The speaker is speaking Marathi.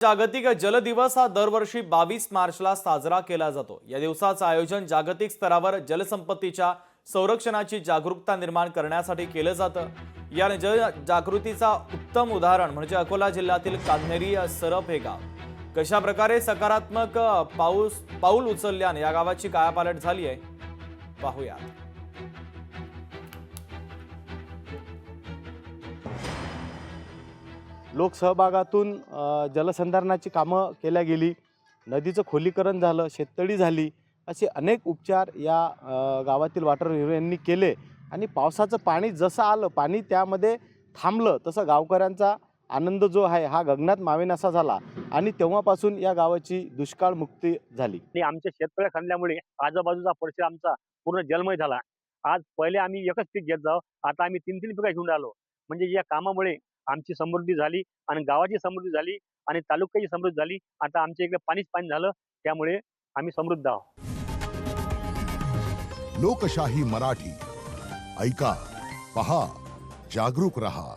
जागतिक जल दिवस हा दरवर्षी 22 मार्चला साजरा केला जातो। या दिवसाचं आयोजन जागतिक स्तरावर जलसंपत्तीच्या संरक्षणाची जागरूकता निर्माण करण्यासाठी केलं जातं। या जागृतीचा उत्तम उदाहरण म्हणजे अकोला जिल्ह्यातील कान्हेरी सरप हे गाव। कशा प्रकारे सकारात्मक पाऊल उचलल्याने या गावाची कायापालट झाली आहे पाहूया। लोकसहभागातून जलसंधारणाची कामं केल्या गेली, नदीचं खोलीकरण झालं, शेततळी झाली, असे अनेक उपचार या गावातील वॉटर यांनी केले आणि पावसाचं पाणी जसं आलं, पाणी त्यामध्ये थांबलं, तसं गावकऱ्यांचा आनंद जो आहे हा गगनात मावेनासा झाला आणि तेव्हापासून या गावाची दुष्काळ मुक्ती झाली। आणि आमच्या शेततळ्या खणल्यामुळे आजूबाजूचा परिसर आमचा पूर्ण जलमय झाला। आज पहिले आम्ही एकच पीक घेत जाऊ, आता आम्ही 3-3 पिकं घेऊन आलो। म्हणजे या कामामुळे आमची समृद्धी झाली आणि गावाची समृद्धी झाली आणि तालुक्याची समृद्धी झाली। आता आमच्या इकडे पाणीच पाणी झालं, त्यामुळे आम्ही समृद्ध आहोत। लोकशाही मराठी ऐका, पहा, जागरूक रहा।